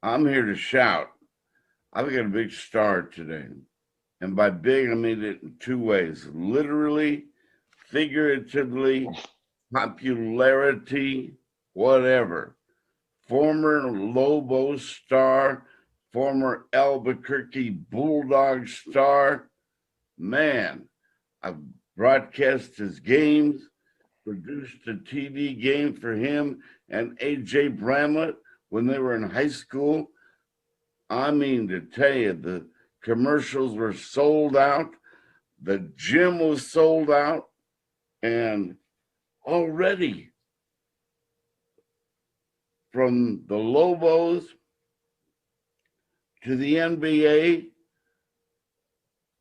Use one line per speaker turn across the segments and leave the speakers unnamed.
I'm here to shout. I've got a big star today. And by big, I mean it in two ways: literally, figuratively, popularity, whatever. Former Lobos star, former Albuquerque Bulldog star. Man, I've broadcast his games, produced a TV game for him and AJ Bramlett when they were in high school. I mean, to tell you, the commercials were sold out, the gym was sold out, and already from the Lobos to the NBA,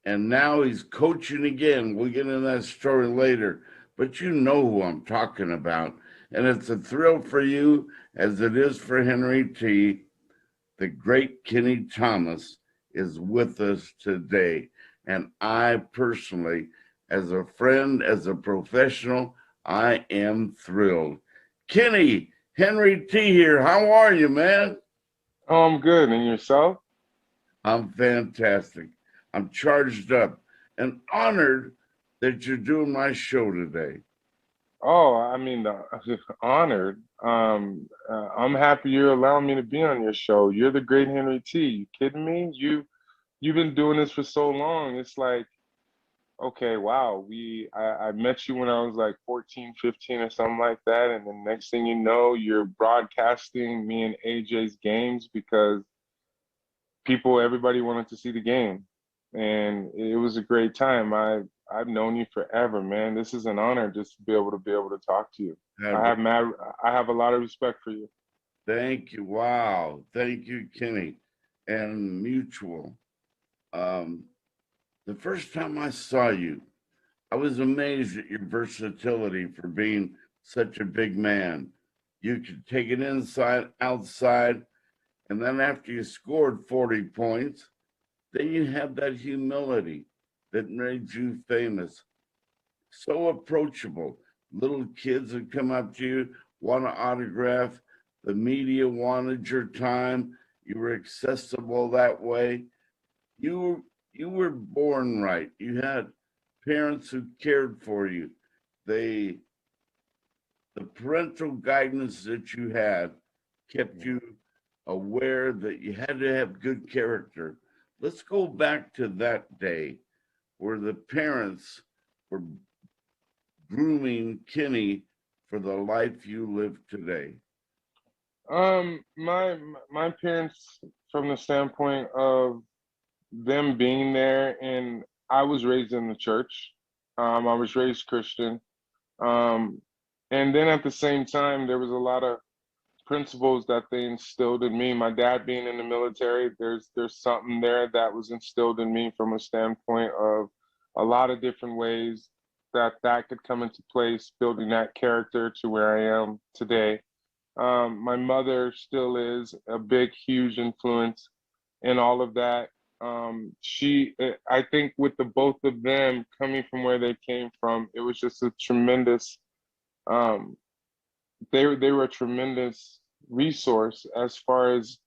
and now he's coaching again. We'll get into that story later, but you know who I'm talking about. And it's a thrill for you as it is for Henry T. The great Kenny Thomas is with us today. And I personally, as a friend, as a professional, I am thrilled. Kenny, Henry T here. How are you, man?
Oh, I'm good. And yourself?
I'm fantastic. I'm charged up and honored that you're doing my show today.
Oh, I mean, honored. I'm happy you're allowing me to be on your show. You're the great Henry T. You kidding me? You've been doing this for so long. It's like, okay, wow. I met you when I was like 14, 15 or something like that, and the next thing you know, you're broadcasting me and AJ's games because everybody wanted to see the game, and it was a great time. I've known you forever, man. This is an honor just to be able to talk to you.
Uh,
I have mad, I have a lot of respect for you.
Thank you. Wow. Thank you, Kenny. And mutual. Um, the first time I saw you, I was amazed at your versatility for being such a big man. You could take it inside, outside, and then after you scored 40 points, then you had that humility that made you famous. So approachable. Little kids would come up to you, want an autograph. The media wanted your time. You were accessible that way. You were born right. You had parents who cared for you. They the parental guidance that you had kept you aware that you had to have good character. Let's go back to that day where the parents were grooming Kenny for the life you live today.
My parents, from the standpoint of them being there, and I was raised in the church. I was raised Christian. Um, and then at the same time, there was a lot of principles that they instilled in me. My dad being in the military, there's something there that was instilled in me from a standpoint of a lot of different ways that could come into place, building that character to where I am today. My mother still is a big, huge influence in all of that. I think with the both of them coming from where they came from, it was just a tremendous um, they were a tremendous resource as far as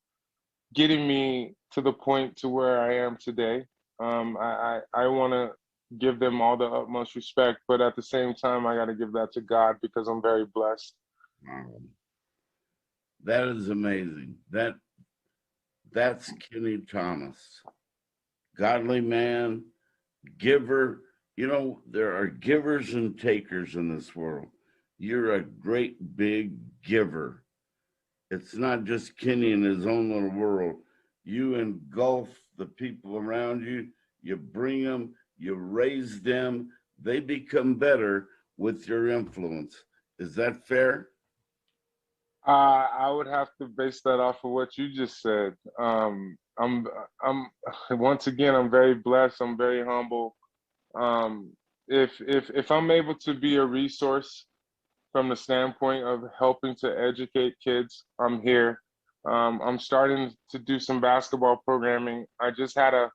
getting me to the point to where I am today. I want to give them all the utmost respect, but at the same time, I got to give that to God because I'm very blessed.
Wow, that is amazing. That's Kenny Thomas, godly man, giver. You know, there are givers and takers in this world. You're a great big giver. It's not just Kenny in his own little world. You engulf the people around you, you bring them, you raise them, they become better with your influence. Is that fair?
I would have to base that off of what you just said. I'm once again, I'm very blessed. I'm very humble. Um, if I'm able to be a resource from the standpoint of helping to educate kids, I'm here. I'm starting to do some basketball programming. I just had a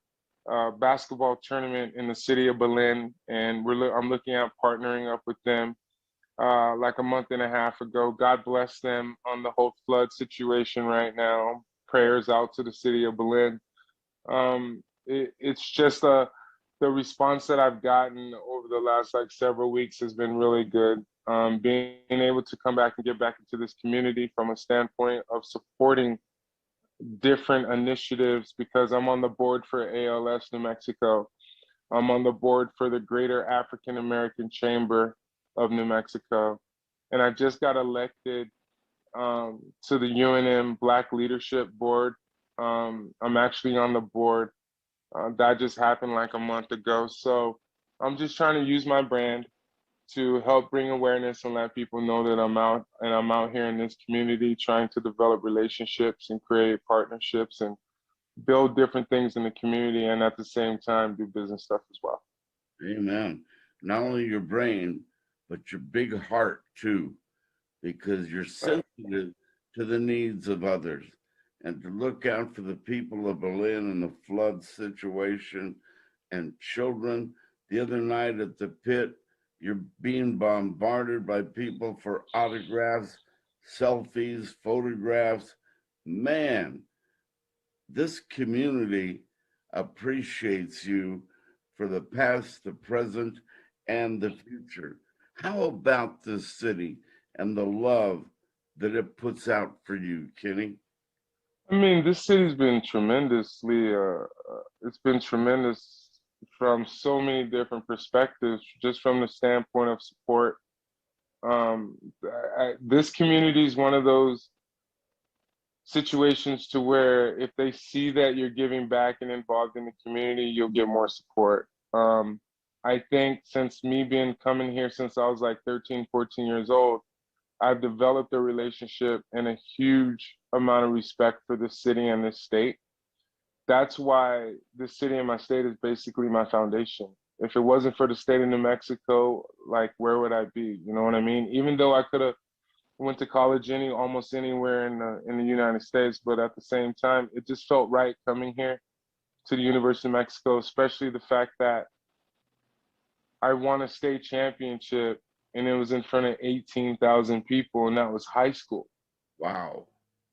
basketball tournament in the city of Berlin, and I'm looking at partnering up with them like a month and a half ago. God bless them on the whole flood situation right now. prayers out to the city of Berlin. It's just the response that I've gotten over the last like several weeks has been really good. Being able to come back and get back into this community from a standpoint of supporting different initiatives, because I'm on the board for ALS New Mexico. I'm on the board for the Greater African American Chamber of New Mexico. And I just got elected to the UNM Black Leadership Board. I'm actually on the board. That just happened like a month ago. So I'm just trying to use my brand to help bring awareness and let people know that I'm out, and I'm out here in this community trying to develop relationships and create partnerships and build different things in the community, and at the same time do business stuff as well.
Amen. Not only your brain, but your big heart too, because you're sensitive to the needs of others and to look out for the people of Berlin and the flood situation and children. The other night at the pit, you're being bombarded by people for autographs, selfies, photographs. Man, this community appreciates you for the past, the present, and the future. How about this city and the love that it puts out for you, Kenny?
I mean, this city's been tremendously, it's been tremendous from so many different perspectives, just from the standpoint of support. This community is one of those situations to where if they see that you're giving back and involved in the community, you'll get more support. I think since me being coming here since I was like 13, 14 years old, I've developed a relationship and a huge amount of respect for this city and this state. That's why this city and my state is basically my foundation. If it wasn't for the state of New Mexico, like where would I be? You know what I mean? Even though I could have went to college almost anywhere in the United States, but at the same time, it just felt right coming here to the University of Mexico, especially the fact that I won a state championship and it was in front of 18,000 people, and that was high school.
Wow.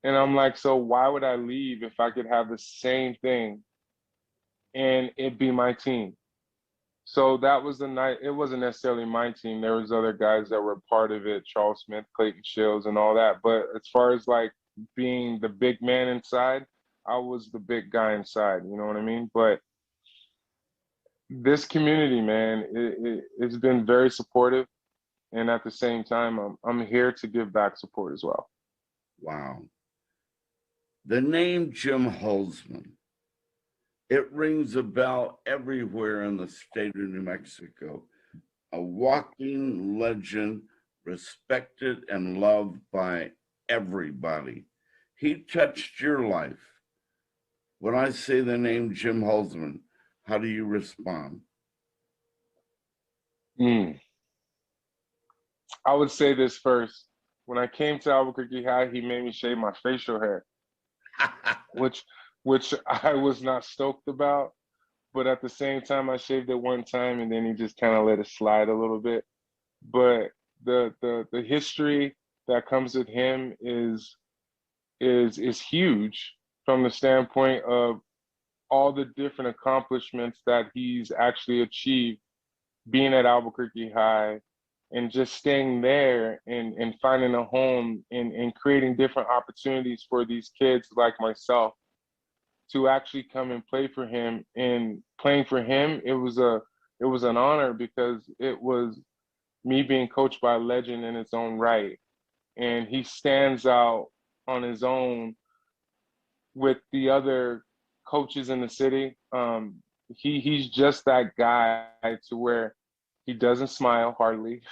And I'm like, so why would I leave if I could have the same thing and it be my team? So that was the night. It wasn't necessarily my team. There was other guys that were part of it, Charles Smith, Clayton Shields, and all that. But as far as like being the big man inside, I was the big guy inside. You know what I mean? But this community, man, it's been very supportive, and at the same time, I'm here to give back support as well.
Wow. The name Jim Holzman, it rings a bell everywhere in the state of New Mexico. A walking legend, respected and loved by everybody. He touched your life. When I say the name Jim Holzman, how do you respond?
I would say this first. When I came to Albuquerque High, he made me shave my facial hair, which I was not stoked about. But at the same time, I shaved it one time, and then he just kind of let it slide a little bit. But the history that comes with him is huge from the standpoint of all the different accomplishments that he's actually achieved being at Albuquerque High and just staying there and finding a home and creating different opportunities for these kids like myself to actually come and play for him. And playing for him, it was an honor because it was me being coached by a legend in its own right. And he stands out on his own with the other coaches in the city. He's just that guy to where he doesn't smile hardly,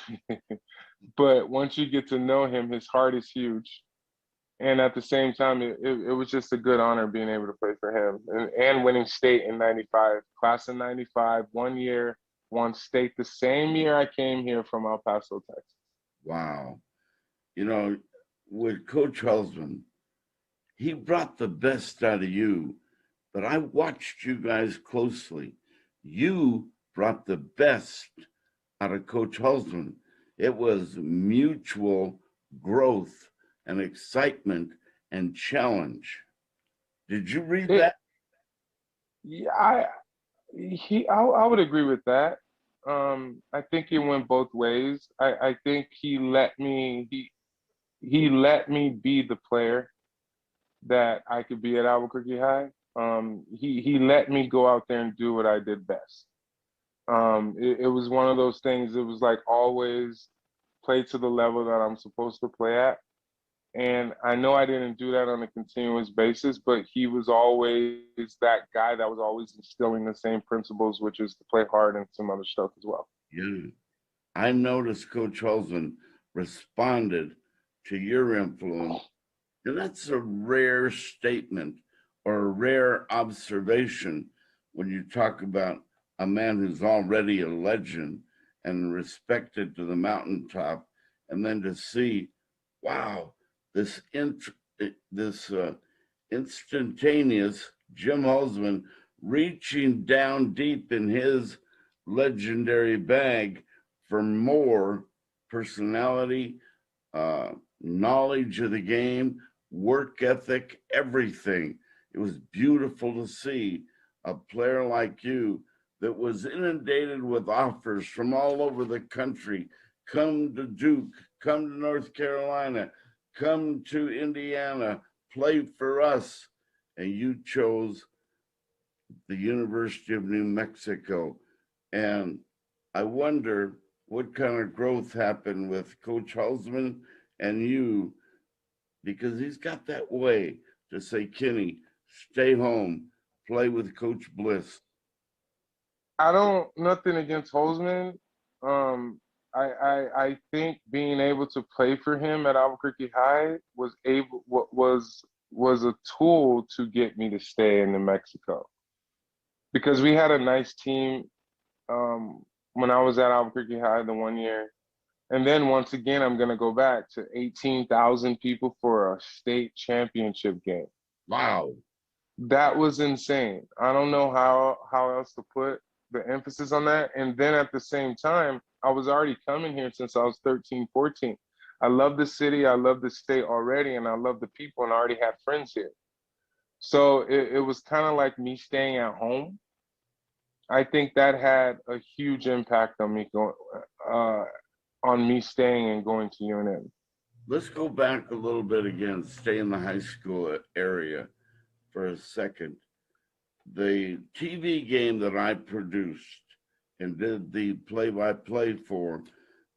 but once you get to know him, his heart is huge. And at the same time, it was just a good honor being able to play for him and winning state in 95, class of 95, 1 year, won state the same year I came here from El Paso, Texas.
Wow. You know, with Coach Holzman, he brought the best out of you, but I watched you guys closely. You brought the best out of Coach Holzman. It was mutual growth and excitement and challenge. Did you read
It,
that?
yeah, I would agree with that. I think it went both ways. I think he let me be the player that I could be at Albuquerque High. He let me go out there and do what I did best. It was one of those things. It was like always play to the level that I'm supposed to play at. And I know I didn't do that on a continuous basis, but he was always that guy that was always instilling the same principles, which is to play hard and some other stuff as well.
Yeah. I noticed Coach Holzman responded to your influence. And that's a rare statement or a rare observation when you talk about a man who's already a legend and respected to the mountaintop, and then to see, wow, this this instantaneous Jim Holzman reaching down deep in his legendary bag for more personality, knowledge of the game, work ethic, everything. It was beautiful to see a player like you that was inundated with offers from all over the country. Come to Duke, come to North Carolina, come to Indiana, play for us. And you chose the University of New Mexico. And I wonder what kind of growth happened with Coach Halsman and you, because he's got that way to say, Kenny, stay home, play with Coach Bliss.
I don't nothing against Holzman. I think being able to play for him at Albuquerque High was a tool to get me to stay in New Mexico because we had a nice team when I was at Albuquerque High the one year. And then once again, I'm going to go back to 18,000 people for a state championship game.
Wow.
That was insane. I don't know how else to put the emphasis on that. And then at the same time, I was already coming here since I was 13, 14. I love the city, I love the state already, and I love the people, and I already had friends here. So it was kind of like me staying at home. I think that had a huge impact on me going uh, on me staying and going to UNM.
Let's go back a little bit again, stay in the high school area for a second. The TV game that I produced and did the play by play for,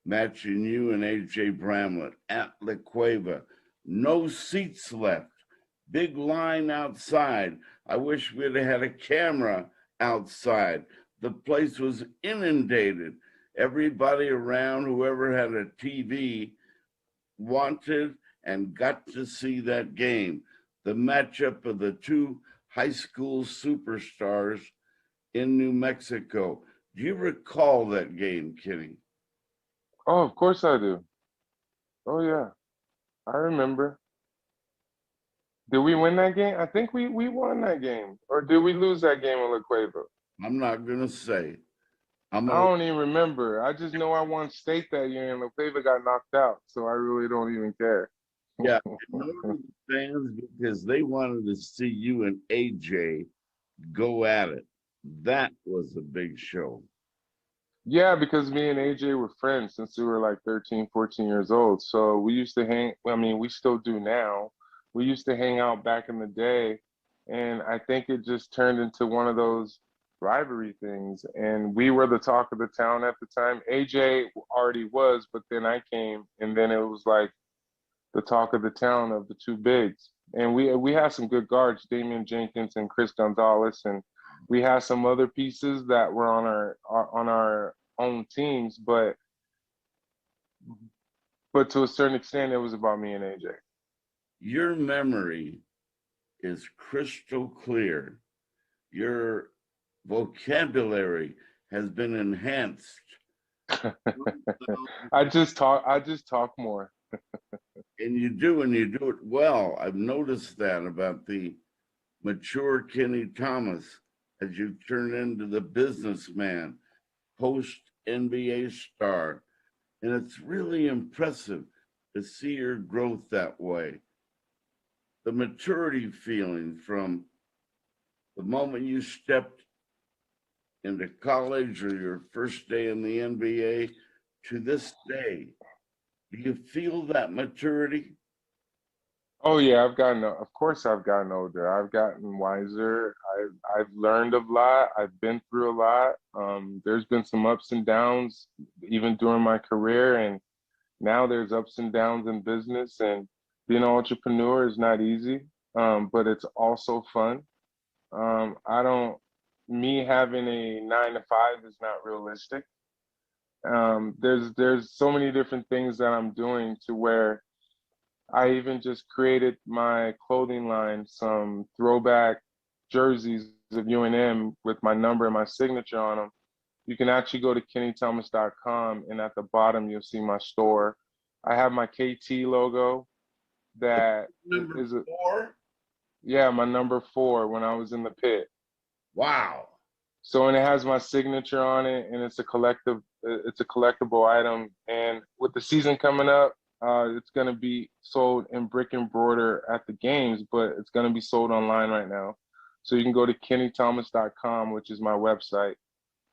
matching you and AJ Bramlett at La Cueva, no seats left, big line outside. I wish we'd have had a camera outside. The place was inundated. Everybody around, whoever had a TV, wanted and got to see that game. The matchup of the two high school superstars in New Mexico. Do you recall that game, Kenny?
Oh, of course I do. Oh yeah, I remember. Did we win that game? I think we won that game. Or did we lose that game in La Cueva?
I'm not gonna say. I'm
I
gonna.
don't even remember. I just know I won state that year and La Cueva got knocked out, so I really don't even care.
Yeah, Northern fans, because they wanted to see you and AJ go at it. That was a big show.
Yeah, because me and AJ were friends since we were like 13, 14 years old. So we used to hang, I mean, we still do now. We used to hang out back in the day. And I think it just turned into one of those rivalry things. And we were the talk of the town at the time. AJ already was, but then I came, and then it was like the talk of the town of the two bigs. And we had some good guards, Damian Jenkins and Chris Gonzalez, and we had some other pieces that were on our own teams, but to a certain extent, it was about me and AJ.
Your memory is crystal clear. Your vocabulary has been enhanced.
I just talk more.
And you do, and you do it well. I've noticed that about the mature Kenny Thomas as you turn into the businessman, post NBA star. And it's really impressive to see your growth that way. the maturity feeling from the moment you stepped into college or your first day in the NBA to this day? Do you feel that maturity?
Oh yeah, of course I've gotten older. I've gotten wiser. I've learned a lot. I've been through a lot. There's been some ups and downs even during my career, and now there's ups and downs in business, and being an entrepreneur is not easy. But it's also fun. I don't, me having a 9 to 5 is not realistic. There's so many different things that I'm doing to where I even just created my clothing line, some throwback jerseys of UNM with my number and my signature on them. You can actually go to kennythomas.com, and at the bottom you'll see my store. I have my KT logo that
Number
is a,
4?
yeah, my number 4 when I was in the pit.
Wow.
So, and it has my signature on it, and it's a collectible item. And with the season coming up, it's gonna be sold in brick and mortar at the games, but it's gonna be sold online right now. So you can go to kennythomas.com, which is my website,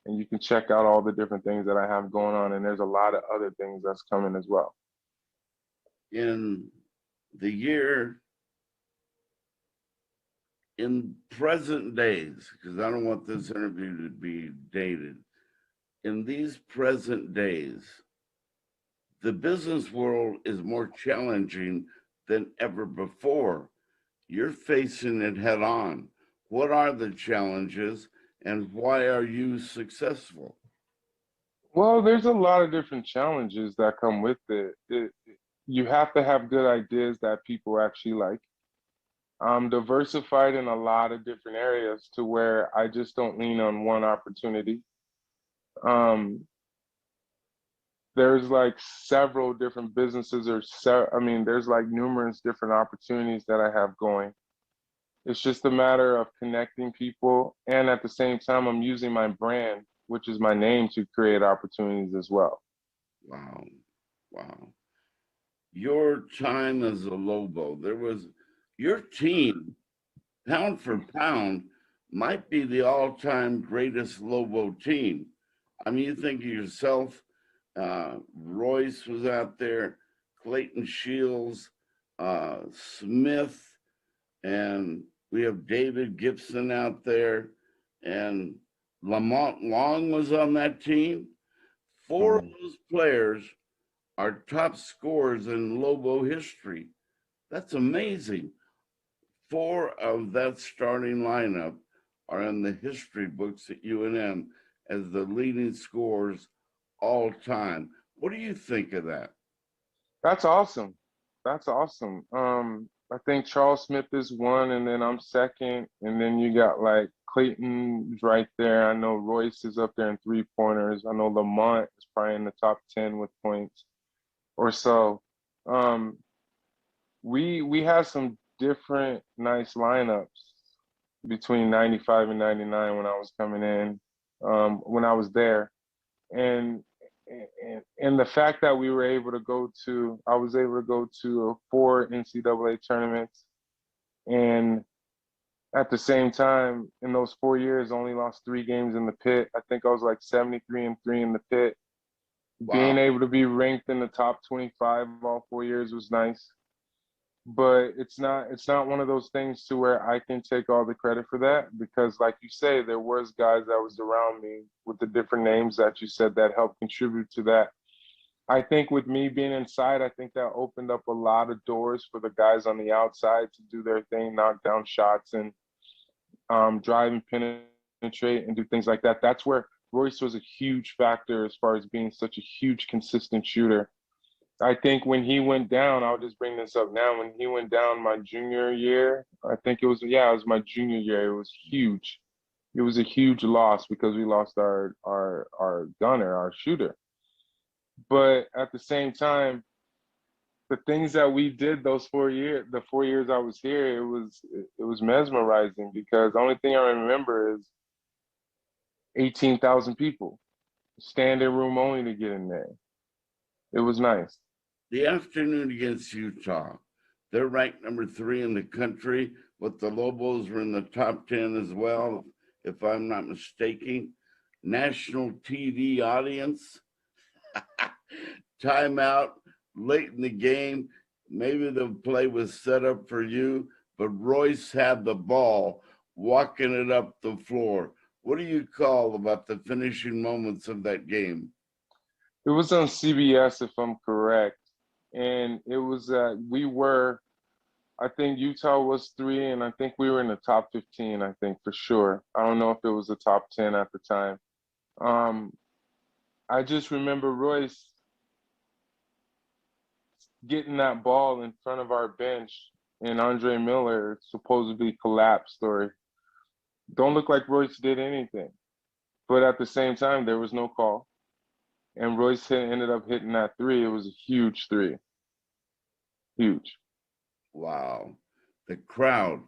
and you can check out all the different things that I have going on. And there's a lot of other things that's coming as well.
In the year, in present days, because I don't want this interview to be dated, in these present days, the business world is more challenging than ever before. You're facing it head on. What are the challenges and why are you successful?
Well, there's a lot of different challenges that come with it. You have to have good ideas that people actually like. I'm diversified in a lot of different areas to where I just don't lean on one opportunity. Um, there's like several different businesses I mean, there's like numerous different opportunities that I have going. It's just a matter of connecting people, and at the same time, I'm using my brand, which is my name, to create opportunities as well.
Wow. Wow. Your time as a Lobo, there was your team, pound for pound, might be the all time greatest Lobo team. I mean, you think of yourself, Royce was out there, Clayton Shields, Smith, and we have David Gibson out there, and Lamont Long was on that team. Four of
Mhm.
those players are top scorers in Lobo history. That's amazing. Four of that starting lineup are in the history books at UNM as the leading scorers all time. What do you think of that?
That's awesome. That's awesome. I think Charles Smith is one, and then I'm second, and then you got like Clayton's right there. I know Royce is up there in 3 pointers. I know Lamont is probably in the top 10 with points or so. Um, we had some different nice lineups between 95 and 99 when I was coming in, when I was there. And and the fact that I was able to go to 4 NCAA tournaments, and at the same time, in those 4 years, only lost 3 games in the pit. I think I was like 73-3 in the pit.
Wow.
Being able to be ranked in the top 25 all 4 years was nice, but it's not one of those things to where I can take all the credit for that, because like you say, there was guys that was around me with the different names that you said that helped contribute to that. I think with me being inside, I think that opened up a lot of doors for the guys on the outside to do their thing, knock down shots, and drive and penetrate and do things like that. That's where Royce was a huge factor as far as being such a huge consistent shooter. I think when he went down, I'll just bring this up now. When he went down my junior year, I think it was my junior year. It was huge. It was a huge loss because we lost our gunner, our shooter. But at the same time, the things that we did those 4 years, the 4 years I was here, it was mesmerizing, because the only thing I remember is 18,000 people, standing room only to get in there. It was nice.
The afternoon against Utah, They're ranked number 3 in the country, but the Lobos were in the top 10 as well, if I'm not mistaken. National TV audience, timeout late in the game. Maybe the play was set up for you, but Royce had the ball walking it up the floor. What do you call about the finishing moments of that game?
It was on CBS, if I'm correct. And it was, I think Utah was 3, and I think we were in the top 15, I think for sure. I don't know if it was the top 10 at the time. I just remember Royce getting that ball in front of our bench, and Andre Miller supposedly collapsed or don't look like Royce did anything. But at the same time, there was no call. And Royce ended up hitting that 3. It was a huge 3. Huge.
Wow. The crowd,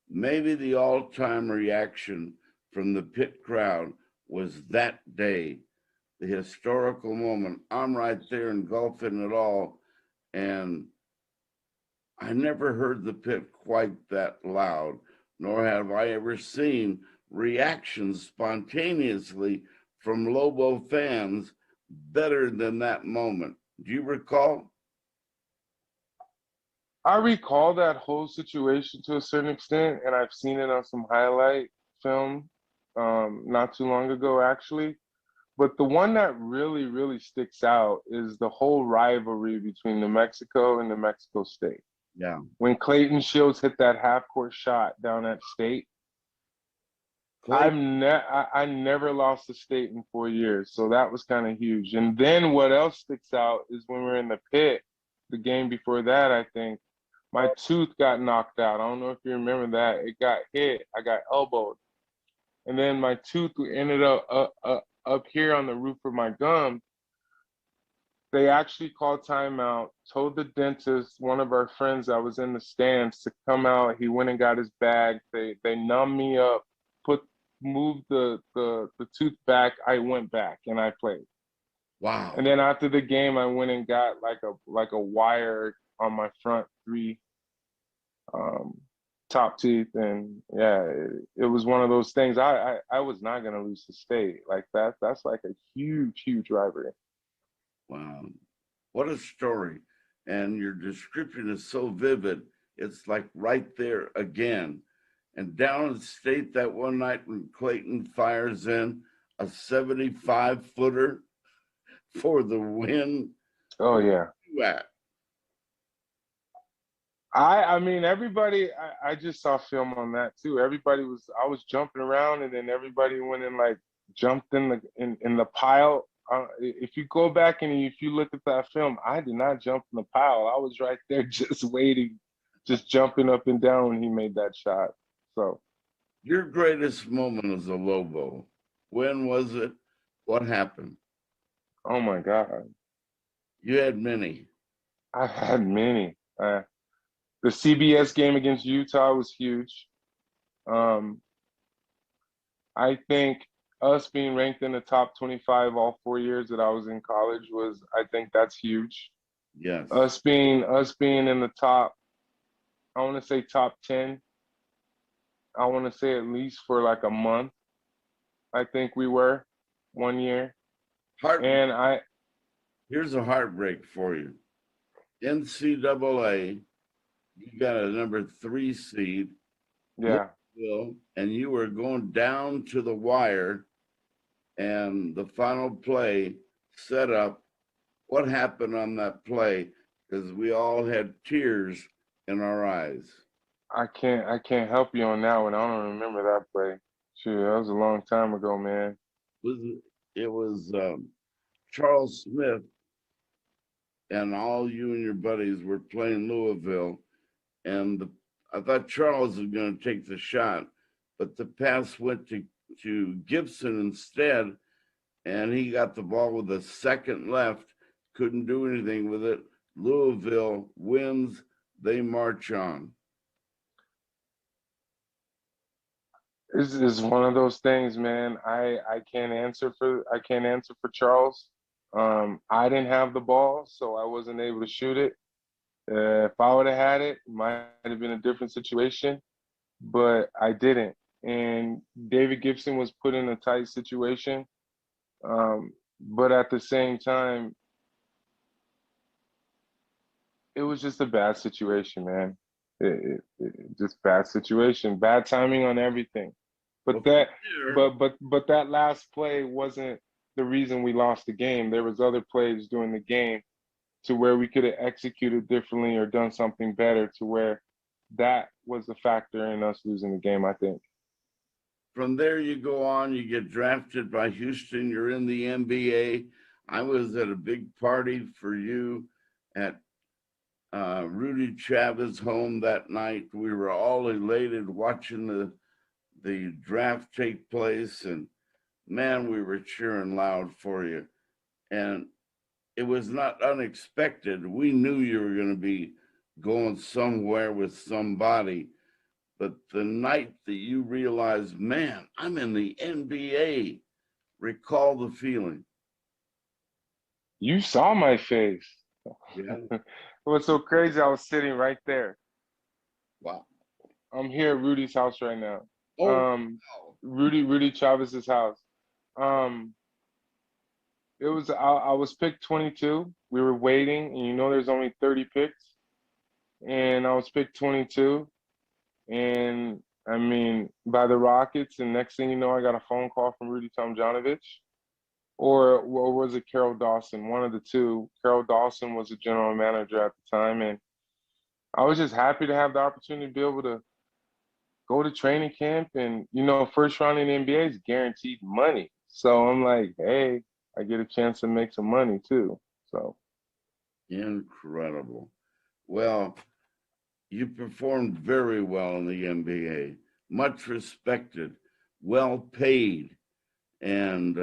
maybe the all-time reaction from the pit crowd was that day, the historical moment. I'm right there engulfing it all. And I never heard the pit quite that loud, nor have I ever seen reactions spontaneously from Lobo fans better than that moment. Do you recall?
I recall that whole situation to a certain extent, and I've seen it on some highlight film not too long ago, actually. But the one that really, really sticks out is the whole rivalry between New Mexico and New Mexico State.
Yeah.
When Clayton Shields hit that half-court shot down at State,
Clay,
I never lost a state in 4 years, so that was kind of huge. And then what else sticks out is when we were in the pit, the game before that, I think, my tooth got knocked out. I don't know if you remember that. It got hit. I got elbowed, and then my tooth ended up here on the roof of my gum. They actually called timeout, told the dentist, one of our friends that was in the stands, to come out. He went and got his bag. They numbed me up, moved the tooth back. I went back and I played.
wow.
And then after the game, I went and got like a wire on my front 3 top teeth, and yeah, it was one of those things. I was not gonna lose the state like that. That's like a huge rivalry.
Wow. What a story. And your description is so vivid. It's like right there again. And down in State that one night when Clayton fires in a 75-footer for the win.
Oh yeah.
You at?
I mean everybody. I just saw film on that too. I was jumping around, and then everybody went and like jumped in the pile. If you go back and if you look at that film, I did not jump in the pile. I was right there just waiting, just jumping up and down when he made that shot. So
Your greatest moment as a Lobo, when was it? What happened?
oh my God,
You had many.
I had many. The CBS game against Utah was huge. Um, I think us being ranked in the top 25 all 4 years that I was in college I think that's huge.
Yes.
Us being in the top, I want to say top 10. I want to say at least for like a month. I think we were one year.
Heart,
And
here's a heartbreak for you. NCAA, you got a number 3 seed.
yeah,
Louisville, and you were going down to the wire, and the final play set up. What happened on that play? Because we all had tears in our eyes.
I can't help you on that one. I don't remember that play. Shoot, that was a long time ago, man.
It was Charles Smith, and all you and your buddies were playing Louisville, and I thought Charles was going to take the shot, but the pass went to Gibson instead, and he got the ball with a second left, couldn't do anything with it. Louisville wins, they march on.
It's one of those things, man. I can't answer for Charles. I didn't have the ball, so I wasn't able to shoot it. If I would have had it, might have been a different situation, but I didn't. And David Gibson was put in a tight situation. But at the same time, it was just a bad situation, man. Just bad situation, bad timing on everything. But
Well, from
that,
there,
but that last play wasn't the reason we lost the game. There was other plays during the game to where we could have executed differently or done something better to where that was the factor in us losing the game, I think.
from there you go on, you get drafted by Houston, you're in the NBA. I was at a big party for you at Rudy Chavez' home that night. We were all elated watching the draft take place, and man, we were cheering loud for you. And it was not unexpected. We knew you were going to be going somewhere with somebody. But the night that you realized, man, I'm in the NBA, recall the feeling.
You saw my face.
Yeah.
What's so crazy, I was sitting right there.
Wow.
I'm here at Rudy's house right now.
Oh,
Um,
wow.
Rudy Chavez's house. Um, I was picked 22. We were waiting, and there's only 30 picks, and I was picked 22, and I mean by the Rockets, and next thing you know, I got a phone call from Rudy Tomjanovich, or was it Carol Dawson? One of the two. Carol Dawson was the general manager at the time, and I was just happy to have the opportunity to be able to go to training camp, and first round in the NBA is guaranteed money. So I'm like, hey, I get a chance to make some money too. So
Incredible. Well, you performed very well in the NBA, much respected, well paid, and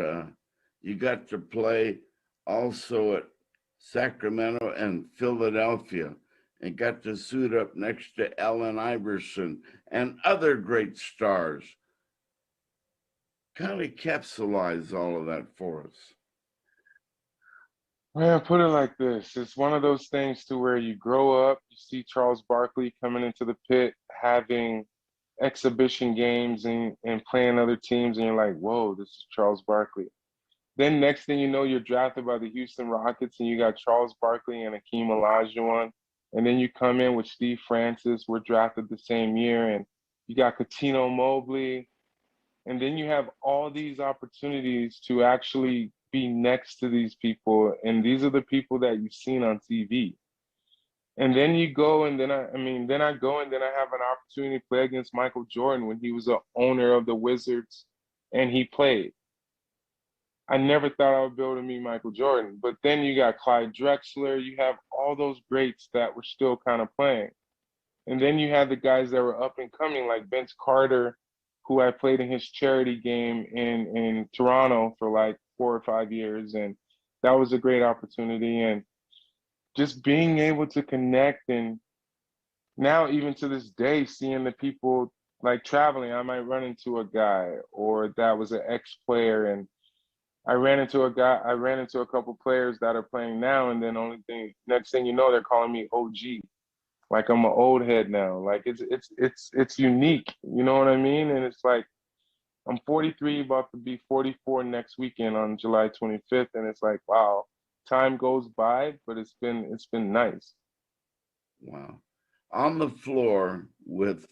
you got to play also at Sacramento and Philadelphia and got to suit up next to Allen Iverson and other great stars. Kind of capsulize all of that for us.
man, put it like this. It's one of those things to where you grow up, you see Charles Barkley coming into the pit, having exhibition games and playing other teams, and you're like, whoa, this is Charles Barkley. Then next thing you know, you're drafted by the Houston Rockets, and you got Charles Barkley and Akeem Olajuwon. And then you come in with Steve Francis. We're drafted the same year, and you got Katino Mobley. And then you have all these opportunities to actually be next to these people, and these are the people that you've seen on TV. And then you go, and then I go, and then I have an opportunity to play against Michael Jordan when he was the owner of the Wizards, and he played. I never thought I would be able to meet Michael Jordan. But then you got Clyde Drexler, you have all those greats that were still kind of playing. And then you had the guys that were up and coming, like Vince Carter, who I played in his charity game in Toronto for like 4 or 5 years. And that was a great opportunity. And just being able to connect, and now even to this day, seeing the people like traveling, I might run into a guy or that was an ex-player, and I ran into a couple players that are playing now, and then next thing you know, they're calling me OG. Like I'm an old head now. Like it's unique. You know what I mean? And it's like I'm 43, about to be 44 next weekend on July 25th, and it's like, wow, time goes by, but it's been nice.
Wow. On the floor with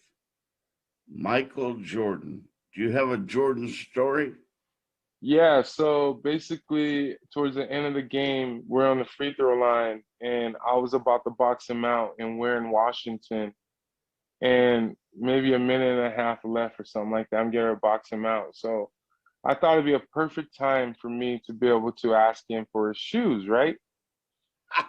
Michael Jordan. Do you have a Jordan story?
Yeah, so basically, towards the end of the game, we're on the free throw line, and I was about to box him out, and we're in Washington, and maybe a minute and a half left or something like that. I'm getting to box him out. So I thought it'd be a perfect time for me to be able to ask him for his shoes, right?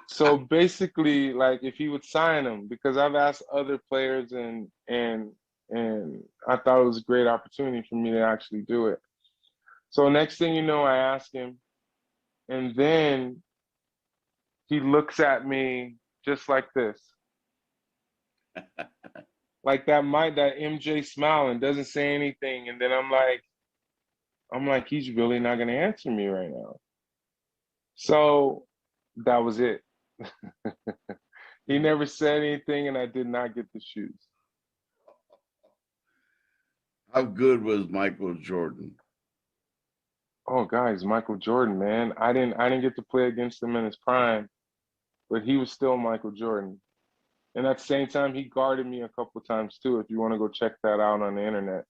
So basically, like if he would sign them, because I've asked other players, and I thought it was a great opportunity for me to actually do it. So next thing you know, I ask him, and then he looks at me just like this, like that MJ smile, and doesn't say anything. And then I'm like, he's really not gonna answer me right now. So that was it. He never said anything, and I did not get the shoes.
How good was Michael Jordan?
Oh, guys, Michael Jordan, man. I didn't get to play against him in his prime, but he was still Michael Jordan. And at the same time, he guarded me a couple times too. If you want to go check that out on the internet.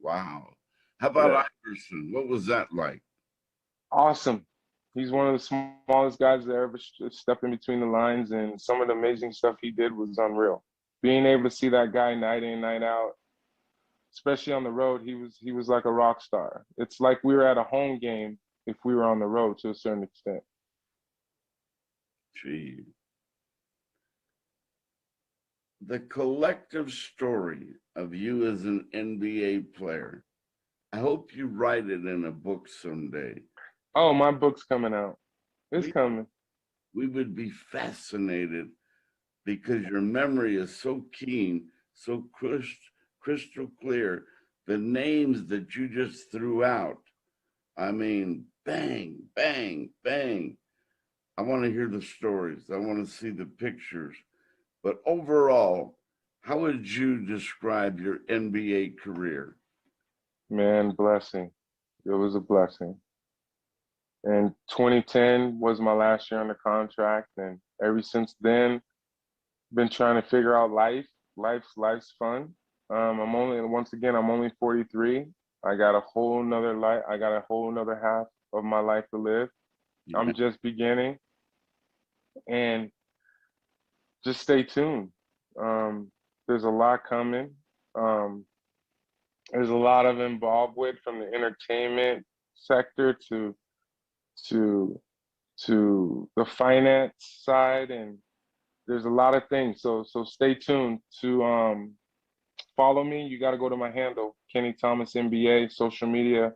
Wow. How about
Yeah,
Iverson? What was that like?
awesome. He's one of the smallest guys that ever stepped in between the lines, and some of the amazing stuff he did was unreal. Being able to see that guy night in, night out, especially on the road, he was like a rock star. It's like we were at a home game if we were on the road to a certain extent.
Gee. The collective story of you as an NBA player. I hope you write it in a book someday.
Oh, my book's coming out. It's
We
coming.
we would be fascinated because your memory is so keen, so crystal clear. The names that you just threw out, I mean, bang, bang, bang. I want to hear the stories. I want to see the pictures. But overall, how would you describe your NBA career?
Man, blessing. It was a blessing. And 2010 was my last year under contract, and ever since then, been trying to figure out life. Life's fun. I'm only 43. I got a whole nother life. I got a whole nother half of my life to live.
Yeah.
I'm just beginning, and just stay tuned. Um, there's a lot coming. Um, there's a lot of involved with from the entertainment sector to the finance side, and there's a lot of things. So stay tuned to follow me. You got to go to my handle, Kenny Thomas NBA, social media,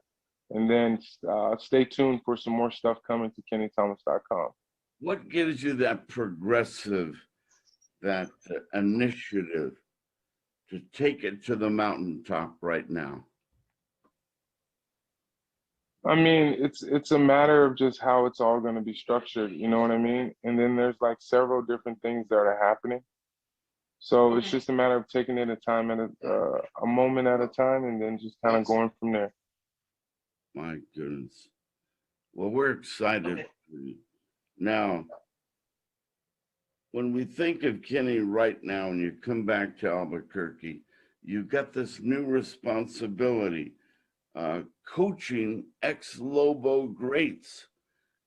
and then stay tuned for some more stuff coming to kennythomas.com.
What gives you that progressive, that initiative to take it to the mountaintop right now?
I mean, it's a matter of just how it's all going to be structured. You know what I mean? And then there's like several different things that are happening. So it's just a matter of taking it a moment at a time, and then just kind of going from there.
My goodness. Well, we're excited for you. Now, when we think of Kenny right now and you come back to Albuquerque, you've got this new responsibility, coaching ex-Lobo greats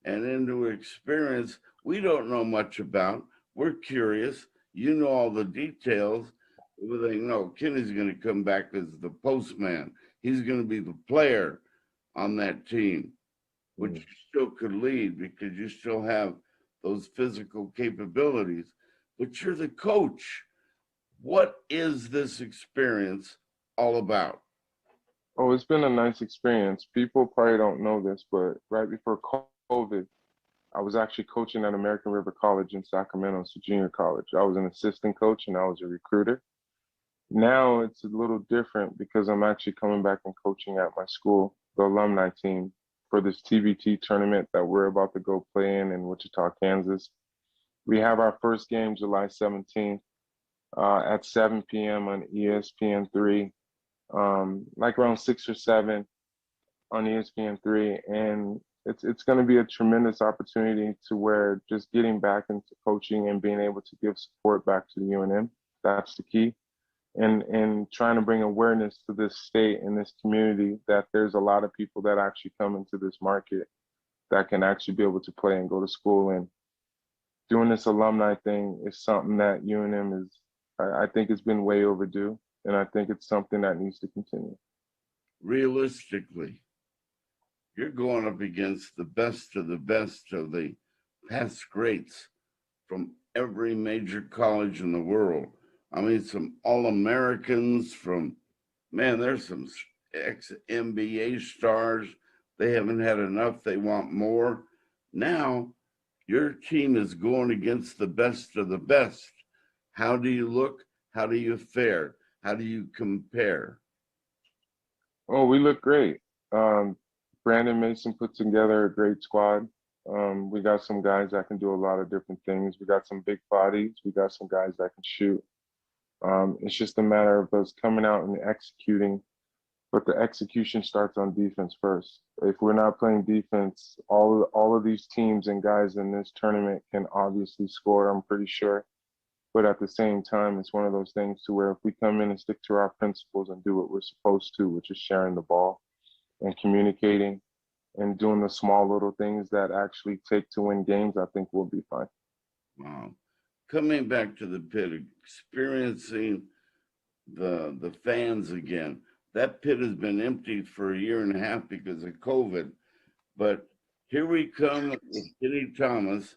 and into experience we don't know much about. We're curious. You know all the details. We think, no, Kenny's going to come back as the postman. He's going to be the player on that team, which you still could lead because you still have those physical capabilities, but you're the coach. What is this experience all about?
Oh, it's been a nice experience. People probably don't know this, but right before COVID, I was actually coaching at American River College in Sacramento. It's a junior college. I was an assistant coach and I was a recruiter. Now it's a little different because I'm actually coming back and coaching at my school, the alumni team, for this TBT tournament that we're about to go play in Wichita, Kansas. We have our first game July 17th at 7 p.m. on ESPN3, like around 6 or 7 on ESPN3, and it's going to be a tremendous opportunity to where just getting back into coaching and being able to give support back to the UNM. That's the key, and trying to bring awareness to this state and this community that there's a lot of people that actually come into this market that can actually be able to play and go to school. And doing this alumni thing is something that UNM is, I think it's been way overdue, and I think it's something that needs to continue.
Realistically, you're going up against the best of the past greats from every major college in the world. I mean, some All-Americans from, man, there's some ex-NBA stars. They haven't had enough. They want more. Now, your team is going against the best of the best. How do you look? How do you fare? How do you compare?
Oh, we look great. Brandon Mason put together a great squad. We got some guys that can do a lot of different things. We got some big bodies. We got some guys that can shoot. It's just a matter of us coming out and executing, but the execution starts on defense first. If we're not playing defense, all of these teams and guys in this tournament can obviously score, I'm pretty sure. But at the same time, it's one of those things to where if we come in and stick to our principles and do what we're supposed to, which is sharing the ball and communicating and doing the small little things that actually take to win games, I think we'll be fine.
Wow. Coming back to the pit, experiencing the fans again. That pit has been empty for a year and a half because of COVID. But here we come with Kenny Thomas,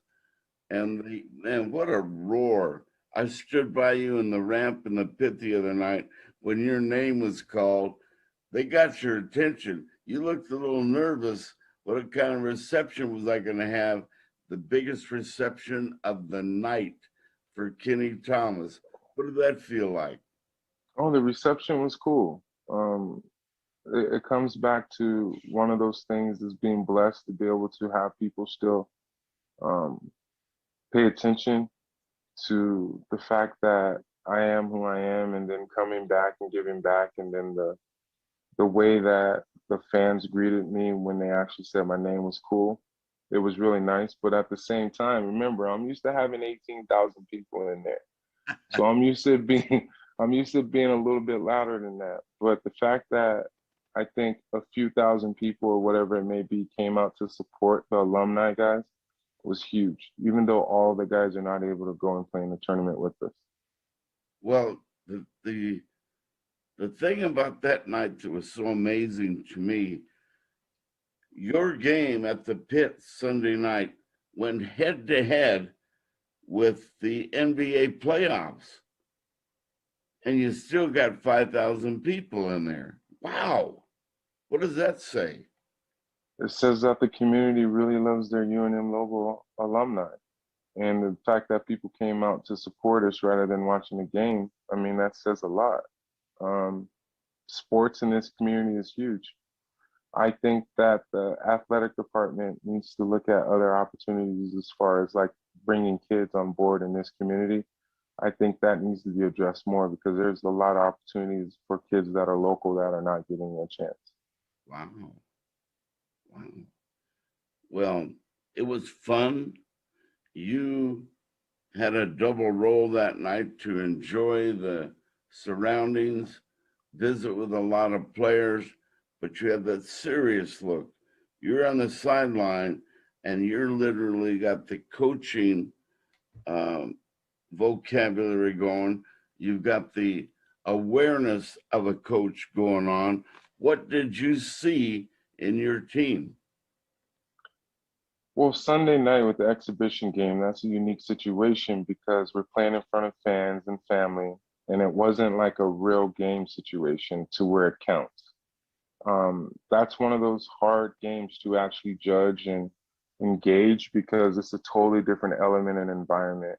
and man, what a roar. I stood by you in the ramp in the pit the other night when your name was called. They got your attention. You looked a little nervous. What kind of reception was I going to have? The biggest reception of the night for Kenny Thomas. What did that feel like?
Oh, the reception was cool. It comes back to one of those things as being blessed to be able to have people still um, pay attention to the fact that I am who I am, and then coming back and giving back, and then the way that the fans greeted me when they actually said my name was cool. It was really nice, but at the same time, remember, I'm used to having 18,000 people in there. So I'm used to being I'm used to being a little bit louder than that. But the fact that I think a few thousand people or whatever it may be came out to support the alumni guys was huge, even though all the guys are not able to go and play in the tournament with us.
Well, the thing about that night that was so amazing to me, your game at the pit Sunday night went head to head with the NBA playoffs, and you still got 5,000 people in there. Wow. What does that say?
It says that the community really loves their UNM Lobo alumni. And the fact that people came out to support us rather than watching the game, I mean, that says a lot. Um, Sports in this community is huge. I think that the athletic department needs to look at other opportunities as far as like bringing kids on board in this community. I think that needs to be addressed more because there's a lot of opportunities for kids that are local that are not getting a chance.
Wow. Wow. Well, it was fun. You had a double role that night to enjoy the surroundings, visit with a lot of players, but you had that serious look. You're on the sideline and you're literally got the coaching um, vocabulary going. You've got the awareness of a coach going on. What did you see in your team?
Well, Sunday night with the exhibition game, that's a unique situation because we're playing in front of fans and family, and it wasn't like a real game situation to where it counts. That's one of those hard games to actually judge and engage because it's a totally different element and environment.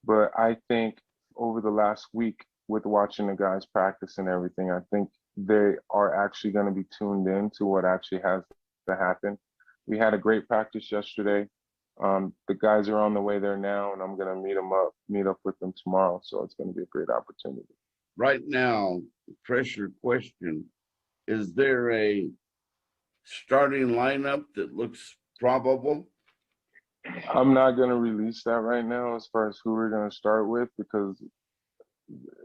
But I think over the last week, with watching the guys practice and everything, I think they are actually going to be tuned in to what actually has to happen. We had a great practice yesterday. The guys are on the way there now, and I'm going to meet up with them tomorrow. So it's going to be a great opportunity.
Right now, pressure question, is there a starting lineup that looks probable?
I'm not going to release that right now as far as who we're going to start with because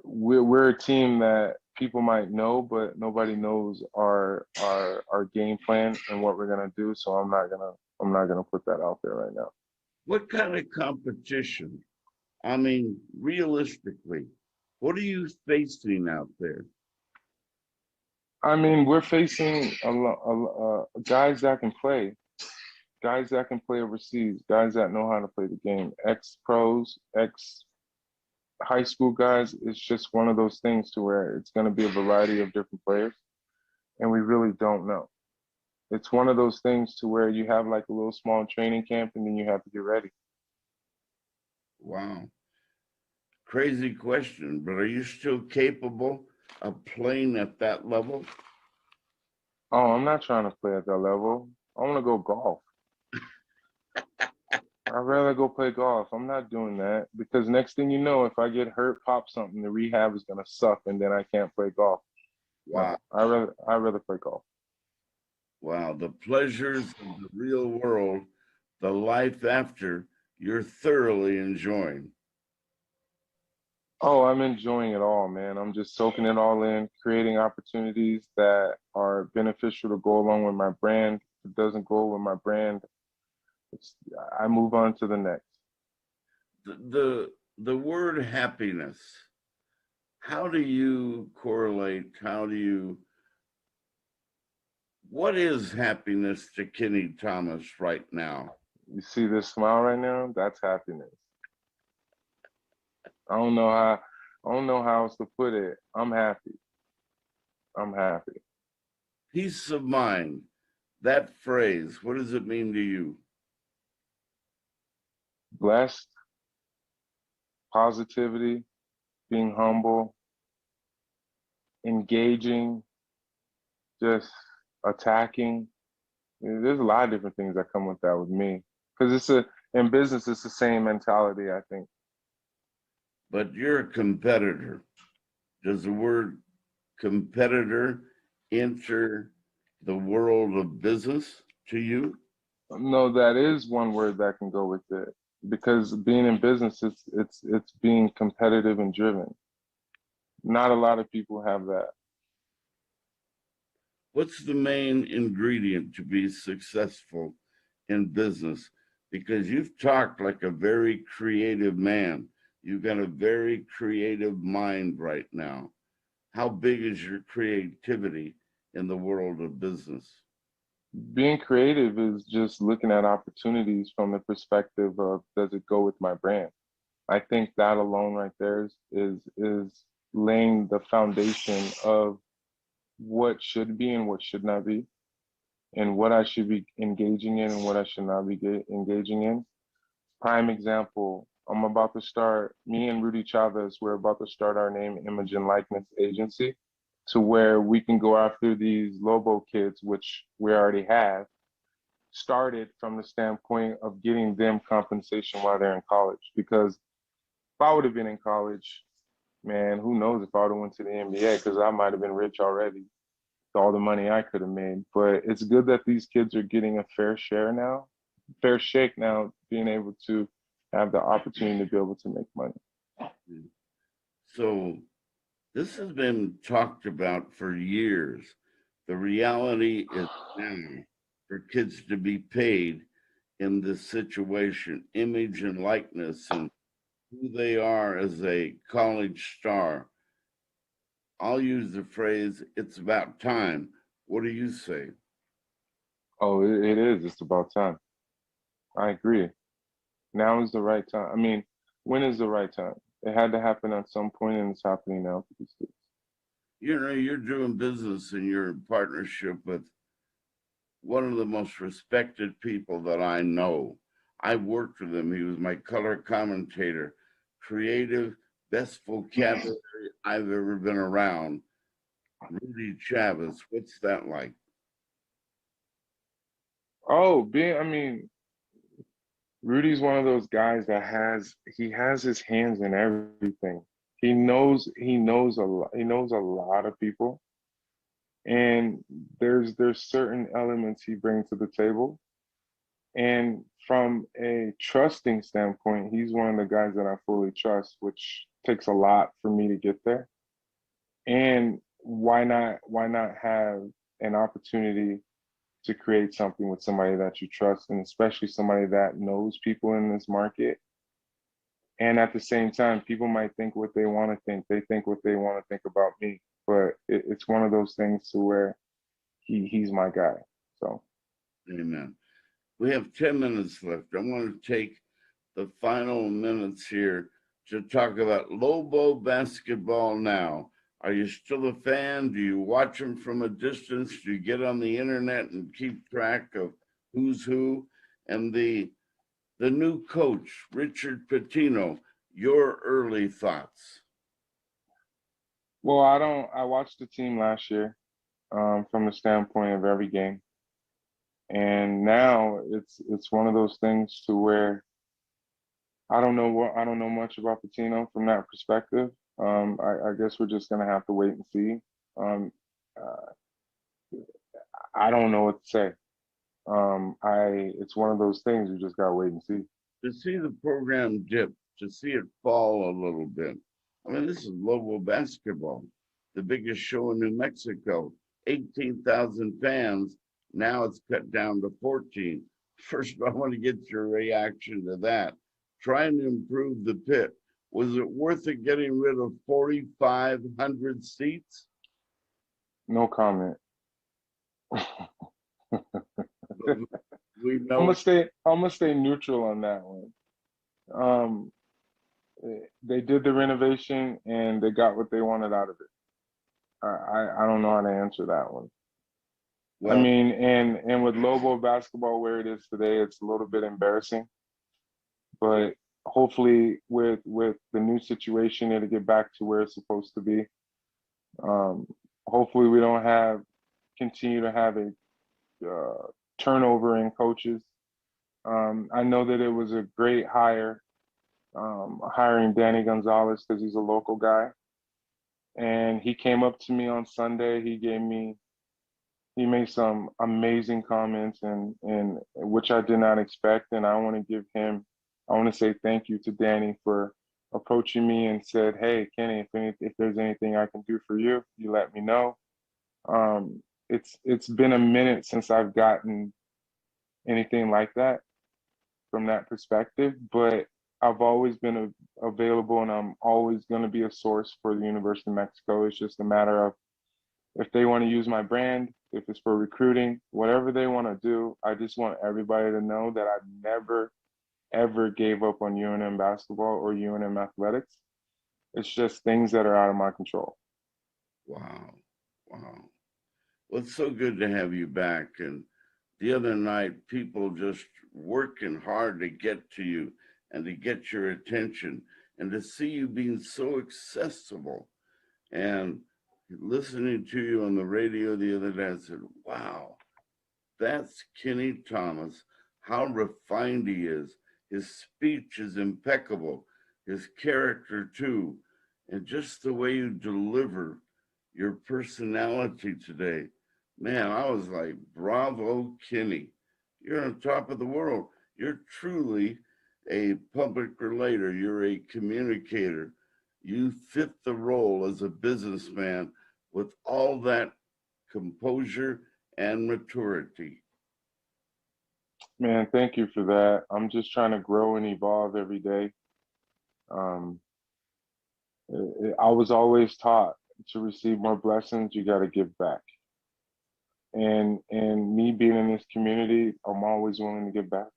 we're a team that people might know, but nobody knows our game plan and what we're gonna do. So I'm not gonna put that out there right now.
What kind of competition? I mean, realistically, what are you facing out there?
I mean, we're facing guys that can play, guys that can play overseas, guys that know how to play the game, ex pros, ex high school guys. It's just one of those things to where it's going to be a variety of different players, and we really don't know. It's one of those things to where you have like a little small training camp and then you have to get ready.
Wow, crazy question, but are you still capable of playing at that level?
Oh, I'm not trying to play at that level. I want to go golf. I'd rather go play golf. I'm not doing that because next thing you know, if I get hurt, pop something, the rehab is gonna suck, and then I can't play golf.
Wow.
No, I rather play golf.
Wow. The pleasures of the real world, the life after, you're thoroughly enjoying.
Oh, I'm enjoying it all, man. I'm just soaking it all in, creating opportunities that are beneficial to go along with my brand. If it doesn't go with my brand, it's, I move on to the next.
The word happiness, how do you correlate? What is happiness to Kenny Thomas right now?
You see this smile right now? That's happiness. I don't know how I don't know how else to put it. I'm happy. I'm happy.
Peace of mind, that phrase, what does it mean to you?
Blessed, positivity, being humble, engaging, just attacking. There's a lot of different things that come with that with me. Because in business it's the same mentality, I think.
But you're a competitor. Does the word competitor enter the world of business to you?
No, that is one word that can go with it. Because being in business it's being competitive and driven. Not a lot of people have that.
What's the main ingredient to be successful in business? Because you've talked like a very creative man. You've got a very creative mind right now. How big is your creativity in the world of business?
Being creative is just looking at opportunities from the perspective of does it go with my brand? I think that alone right there is laying the foundation of what should be and what should not be, and what I should be engaging in and what I should not be engaging in. Prime example, me and Rudy Chavez, we're about to start our name, image, and likeness agency to where we can go after these Lobo kids, which we already have, started from the standpoint of getting them compensation while they're in college. Because if I would have been in college, man, who knows if I would have went to the NBA because I might have been rich already with all the money I could have made. But it's good that these kids are getting a fair share now, fair shake now, being able to have the opportunity to be able to make money.
So this has been talked about for years. The reality is now for kids to be paid in this situation, image and likeness and who they are as a college star. I'll use the phrase, it's about time. What do you say?
Oh, it is. It's about time. I agree. Now is the right time. I mean, when is the right time? It had to happen at some point, and it's happening now for these kids.
You know, you're doing business and you're in partnership with one of the most respected people that I know. I worked with him. He was my color commentator, creative, best vocabulary I've ever been around. Rudy Chavez, what's that like?
Oh, I mean, Rudy's one of those guys that he has his hands in everything. He knows a lot. He knows a lot of people, and there's certain elements he brings to the table. And from a trusting standpoint, he's one of the guys that I fully trust, which takes a lot for me to get there. And why not have an opportunity to create something with somebody that you trust, and especially somebody that knows people in this market. And at the same time, people might think what they want to think. They think what they want to think about me. But it's one of those things to where he's my guy. So
Amen. We have 10 minutes left. I want to take the final minutes here to talk about Lobo basketball now. Are you still a fan? Do you watch them from a distance? Do you get on the internet and keep track of who's who? And the new coach, Richard Pitino, your early thoughts.
well, I watched the team last year, from the standpoint of every game. And now it's one of those things to where I don't know much about Patino from that perspective. I guess we're just gonna have to wait and see. Um, uh, I don't know what to say. It's one of those things you just gotta wait and see.
To see the program dip, to see it fall a little bit. I mean, this is Lobo basketball, the biggest show in New Mexico, 18,000 fans. Now it's cut down to 14. First, I want to get your reaction to that. Trying to improve the pit. Was it worth it getting rid of 4,500 seats?
No comment.
We
I'm
know.
gonna stay. I'm gonna stay neutral on that one. Um, they did the renovation and they got what they wanted out of it. I don't know how to answer that one. I
Well,
mean, and with Lobo basketball where it is today, it's a little bit embarrassing. But hopefully, with the new situation, it'll get back to where it's supposed to be. Um, hopefully, we don't have continue to have a turnover in coaches. I know that it was a great hire, hiring Danny Gonzalez because he's a local guy, and he came up to me on Sunday. He made some amazing comments and which I did not expect. And I want to say thank you to Danny for approaching me and said, "Hey, Kenny, if there's anything I can do for you, you let me know." It's been a minute since I've gotten anything like that from that perspective, but I've always been available and I'm always going to be a source for the University of Mexico. It's just a matter of if they want to use my brand, if it's for recruiting, whatever they want to do, I just want everybody to know that I never, ever gave up on UNM basketball or UNM athletics. It's just things that are out of my control.
wow, wow. Well, it's so good to have you back. And the other night, people just working hard to get to you and to get your attention and to see you being so accessible. And listening to you on the radio the other day, I said, wow, that's Kenny Thomas. How refined he is. His speech is impeccable, his character too, and just the way you deliver your personality today. Man, I was like, bravo, Kenny. You're on top of the world. You're truly a public relator, you're a communicator. You fit the role as a businessman with all that composure and maturity.
Man, thank you for that. I'm just trying to grow and evolve every day. Um, I was always taught to receive more blessings, you got to give back. And me being in this community, I'm always willing to give back.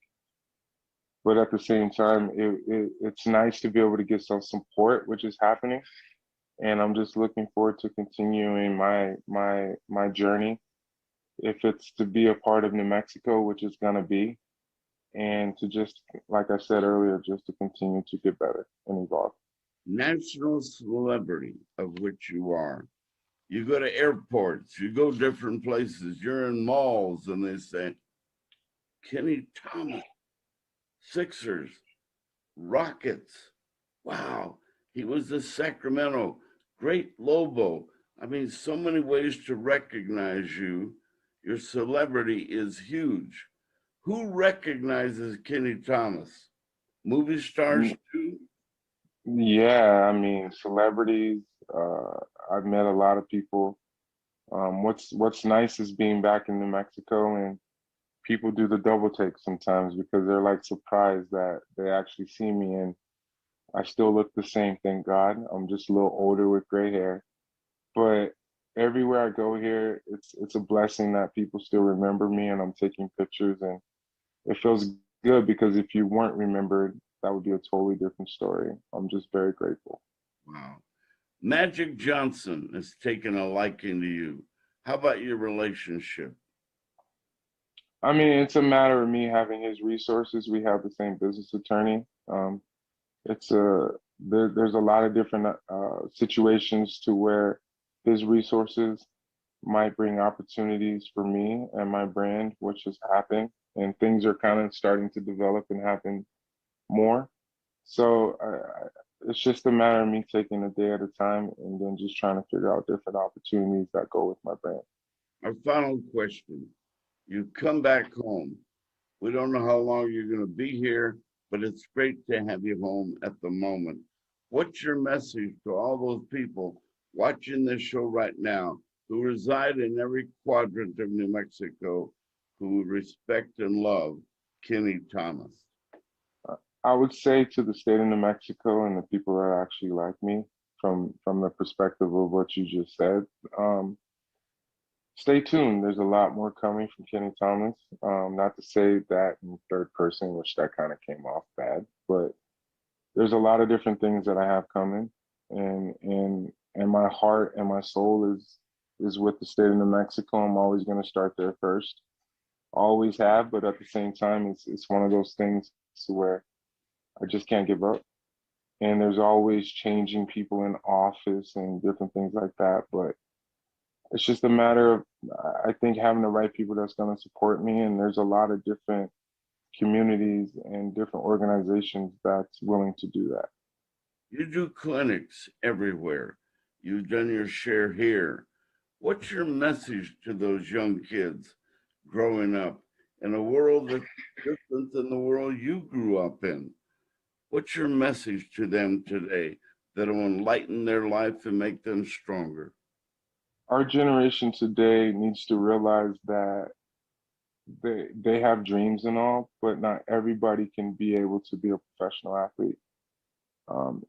But at the same time, it's nice to be able to get some support, which is happening. And I'm just looking forward to continuing my journey. If it's to be a part of New Mexico, which is gonna be, and to just like I said earlier, just to continue to get better and evolve.
National celebrity of which you are. You go to airports, you go different places, you're in malls, and they say, Kenny Thomas, Sixers, Rockets. Wow, he was the Sacramento, great Lobo. I mean, so many ways to recognize you. Your celebrity is huge. Who recognizes Kenny Thomas? Movie stars
Mm,
too?
yeah, I mean, celebrities. I've met a lot of people. What's nice is being back in New Mexico and people do the double take sometimes because they're like surprised that they actually see me and I still look the same, thank God. I'm just a little older with gray hair. But everywhere I go here, it's a blessing that people still remember me and I'm taking pictures and it feels good because if you weren't remembered, that would be a totally different story. I'm just very grateful.
Wow. Magic Johnson has taken a liking to you. How about your relationship?
I mean, it's a matter of me having his resources. We have the same business attorney. It's a there's a lot of different situations to where his resources might bring opportunities for me and my brand, which has happened, and things are kind of starting to develop and happen more. So it's just a matter of me taking a day at a time and then just trying to figure out different opportunities that go with my brand.
Our final question. You come back home. We don't know how long you're going to be here, but it's great to have you home at the moment. What's your message to all those people watching this show right now who reside in every quadrant of New Mexico who respect and love Kenny Thomas?
I would say to the state of New Mexico and the people that actually like me, from the perspective of what you just said, stay tuned. There's a lot more coming from Kenny Thomas. Not to say that in third person, which that kind of came off bad, but there's a lot of different things that I have coming, and my heart and my soul is with the state of New Mexico. I'm always going to start there first. Always have, but at the same time, it's one of those things where I just can't give up. And there's always changing people in office and different things like that. But it's just a matter of, I think, having the right people that's going to support me. And there's a lot of different communities and different organizations that's willing to do that.
You do clinics everywhere. You've done your share here. What's your message to those young kids growing up in a world that's different than the world you grew up in? What's your message to them today that'll enlighten their life and make them stronger?
Our generation today needs to realize that they have dreams and all, but not everybody can be able to be a professional athlete.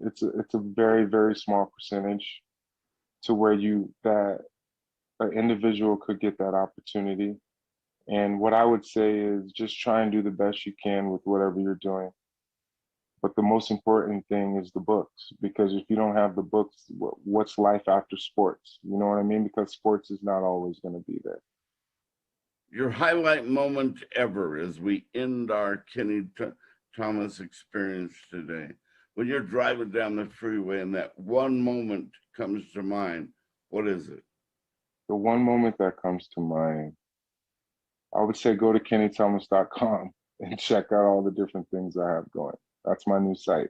It's a very, very small percentage to where that an individual could get that opportunity. And what I would say is just try and do the best you can with whatever you're doing. But the most important thing is the books, because if you don't have the books, what's life after sports? You know what I mean? Because sports is not always going to be there.
Your highlight moment ever as we end our Kenny Thomas experience today. When you're driving down the freeway and that one moment comes to mind, what is it?
The one moment that comes to mind, I would say go to kennythomas.com and check out all the different things I have going. That's my new site.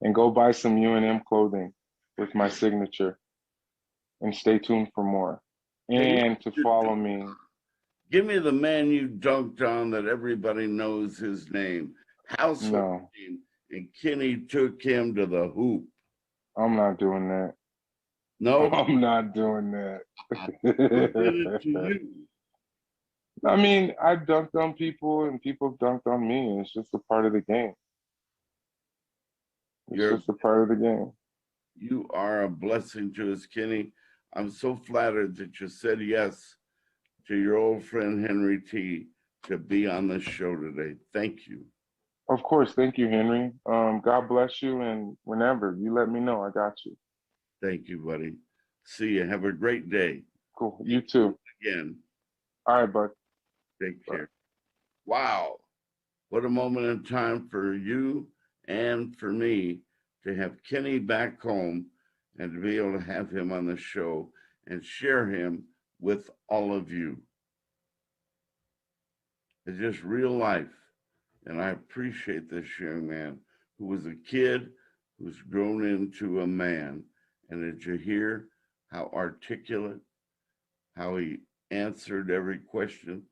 And go buy some UNM clothing with my signature and stay tuned for more. And to follow me.
Give me the man you dunked on that everybody knows his name. Household name. And Kenny took him to the hoop.
I'm not doing that.
No?
I'm not doing that.
Who did it to you?
I mean, I dunked on people and people dunked on me, and it's just a part of the game. It's just a part of the game.
You are a blessing to us, Kenny. I'm so flattered that you said yes to your old friend Henry T to be on the show today. Thank you.
Of course. Thank you, Henry. God bless you. And whenever you let me know, I got you.
Thank you, buddy. See you. Have a great day.
Cool. You too.
Again.
All right, bud.
Take care. Wow. What a moment in time for you and for me to have Kenny back home and to be able to have him on the show and share him with all of you. It's just real life. And I appreciate this young man who was a kid who's grown into a man. And did you hear how articulate, how he answered every question,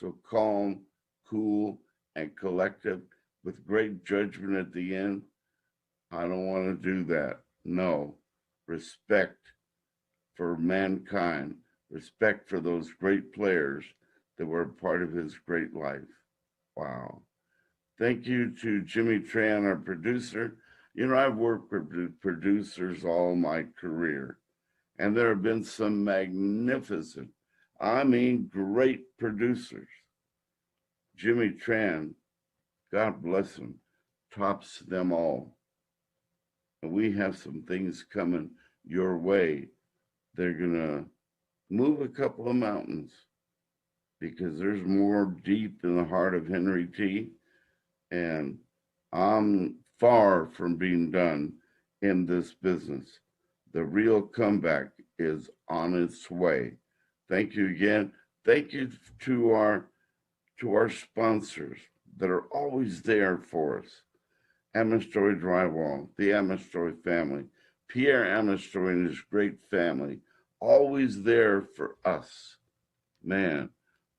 so calm, cool, and collective with great judgment at the end? I don't want to do that. No. Respect for mankind, respect for those great players that were a part of his great life. Wow. Thank you to Jimmy Tran, our producer. You know, I've worked with producers all my career, and there have been some magnificent, I mean, great producers. Jimmy Tran, God bless him, tops them all. And we have some things coming your way. They're going to move a couple of mountains because there's more deep in the heart of Henry T. And I'm far from being done in this business. The real comeback is on its way. Thank you again. Thank you to our sponsors that are always there for us. Amestoy Drywall, the Amestoy family, Pierre Amestoy and his great family, always there for us. Man,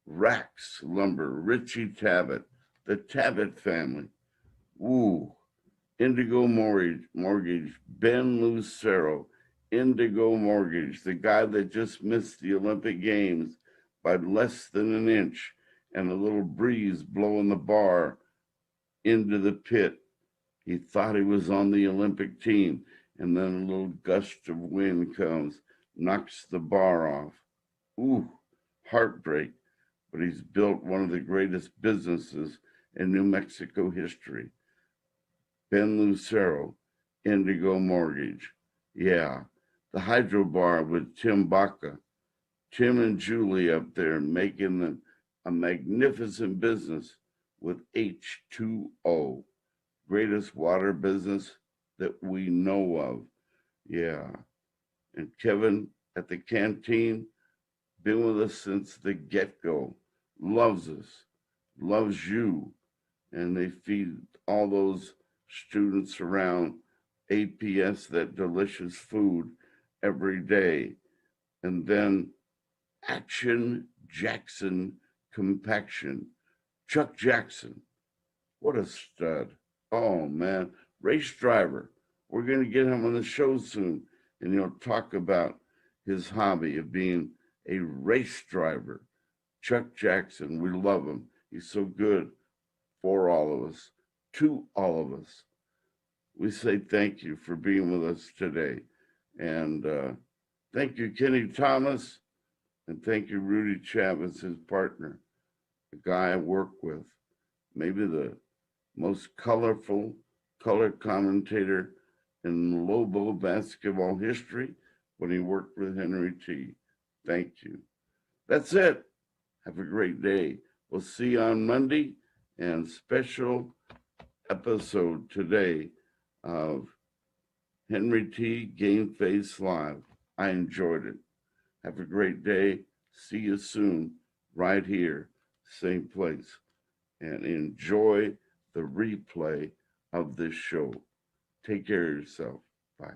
Rax Lumber, Richie Tabbitt, the Tabbitt family. Ooh, Indigo Mortgage, Ben Lucero, Indigo Mortgage, the guy that just missed the Olympic Games by less than an inch and a little breeze blowing the bar into the pit. He thought he was on the Olympic team, and then a little gust of wind comes, knocks the bar off. Ooh, heartbreak. But he's built one of the greatest businesses in New Mexico history. Ben Lucero, Indigo Mortgage. Yeah, the Hydro Bar with Tim Baca. Tim and Julie up there making a magnificent business with H2O. Greatest water business that we know of. Yeah. And Kevin at the canteen, been with us since the get go, loves us, loves you. And they feed all those students around APS that delicious food every day. And then Action Jackson Compaction, Chuck Jackson, what a stud. Oh man, race driver. We're going to get him on the show soon, and he'll talk about his hobby of being a race driver. Chuck Jackson, we love him. He's so good for all of us, to all of us. We say thank you for being with us today. And thank you, Kenny Thomas, and thank you, Rudy Chavez, his partner, the guy I work with, maybe the most colorful color commentator in Lobo basketball history when he worked with Henry T. Thank you. That's it. Have a great day. We'll see you on Monday and special episode today of Henry T. GameFace Live. I enjoyed it. Have a great day. See you soon, right here, same place. And enjoy the replay of this show. Take care of yourself. Bye.